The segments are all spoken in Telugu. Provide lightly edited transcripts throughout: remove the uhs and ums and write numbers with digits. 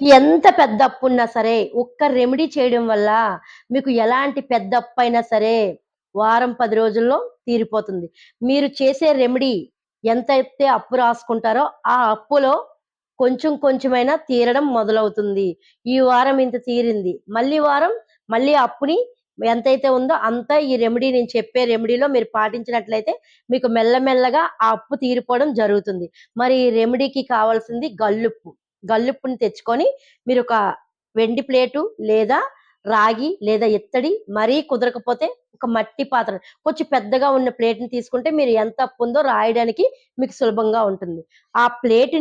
ఎంత పెద్ద అప్పున్నా సరే, ఒక్క రెమెడీ చేయడం వల్ల మీకు ఎలాంటి పెద్ద అప్పైనా సరే, వారం, 10 రోజుల్లో తీరిపోతుంది. మీరు చేసే రెమెడీ ఎంతైతే అప్పు రాసుకుంటారో, ఆ అప్పులో కొంచెం కొంచెమైనా తీరడం మొదలవుతుంది. ఈ వారం ఇంత తీరింది. మళ్ళీ వారం మళ్ళీ అప్పుని ఎంతైతే ఉందో అంతా ఈ రెమెడీ నేను చెప్పే రెమెడీలో మీరు పాటించినట్లయితే మీకు మెల్లమెల్లగా ఆ అప్పు తీరిపోవడం జరుగుతుంది. మరి ఈ రెమెడీకి కావాల్సింది గల్లుప్పు. గల్లుప్పుని తెచ్చుకొని మీరొక వెండి ప్లేటు లేదా రాగి లేదా ఇత్తడి మరీ కుదరకపోతే ఒక మట్టి పాత్ర కొంచెం పెద్దగా ఉన్న ప్లేట్‌ని తీసుకుంటే మీరు ఎంత అప్పుందో రాయడానికి మీకు సులభంగా ఉంటుంది. ఆ ప్లేట్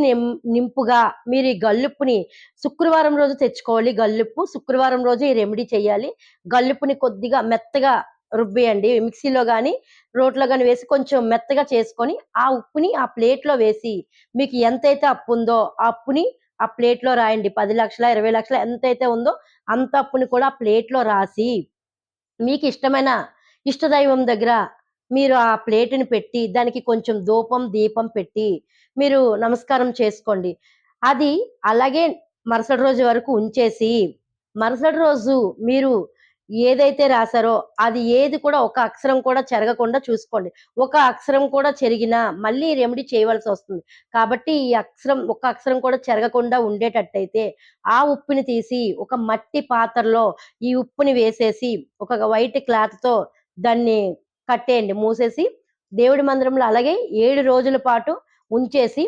నింపుగా మీరు ఈ గల్లుప్పుని శుక్రవారం రోజు తెచ్చుకోవాలి గల్లుప్పు. శుక్రవారం రోజు ఈ రెమెడీ చేయాలి. గల్లుప్పుని కొద్దిగా మెత్తగా రుబ్బేయండి. మిక్సీలో గాని, రోట్లో గాని వేసి కొంచెం మెత్తగా చేసుకొని, ఆ ఉప్పుని ఆ ప్లేట్‌లో వేసి మీకు ఎంతైతే అప్పుందో ఆ అప్పుని ఆ ప్లేట్‌లో రాయండి. 10,00,000, 20,00,000 ఎంతైతే ఉందో అంత అప్పుని కూడా ఆ ప్లేట్‌లో రాసి, మీకిష్టమైన ఇష్టదైవం దగ్గర మీరు ఆ ప్లేటుని పెట్టి, దానికి కొంచెం ధూపం, దీపం పెట్టి, మీరు నమస్కారం చేసుకోండి. అది అలాగే మరుసటి రోజు వరకు ఉంచేసి, మరుసటి రోజు మీరు ఏదైతే రాసారో, అది ఏది కూడా ఒక అక్షరం కూడా చెరగకుండా చూసుకోండి. ఒక అక్షరం కూడా చెరిగినా మళ్ళీ రెమెడీ చేయవలసొస్తుంది. కాబట్టి ఈ అక్షరం ఒక్క అక్షరం కూడా చెరగకుండా ఉండేటట్టయితే, ఆ ఉప్పుని తీసి ఒక మట్టి పాత్రలో ఈ ఉప్పుని వేసేసి, ఒక వైట్ క్లాత్‌తో దాన్ని కట్టేయండి. మూసేసి దేవుడి మందిరంలో అలాగే 7 రోజుల పాటు ఉంచేసి,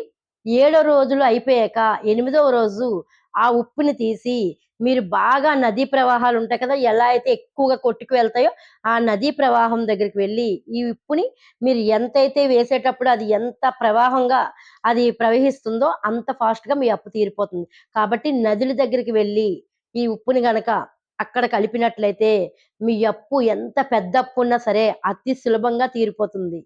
ఏడో రోజులు అయిపోయాక, ఎనిమిదవ రోజు ఆ ఉప్పుని తీసి, మీరు బాగా నదీ ప్రవాహాలుంటాయి కదా! ఎలా అయితే ఎక్కువగా కొట్టుకు వెళ్తాయో, ఆ నదీ ప్రవాహం దగ్గరికి వెళ్లి, ఈ ఉప్పుని మీరు ఎంతైతే వేసేటప్పుడు అది ఎంత ప్రవాహంగా అది ప్రవహిస్తుందో, అంత ఫాస్ట్‌గా మీ అప్పు తీరిపోతుంది. కాబట్టి నదుల దగ్గరికి వెళ్లి, ఈ ఉప్పుని గనక అక్కడ కలిపినట్లయితే, మీ అప్పు ఎంత పెద్ద అప్పున్నా సరే అతి సులభంగా తీరిపోతుంది.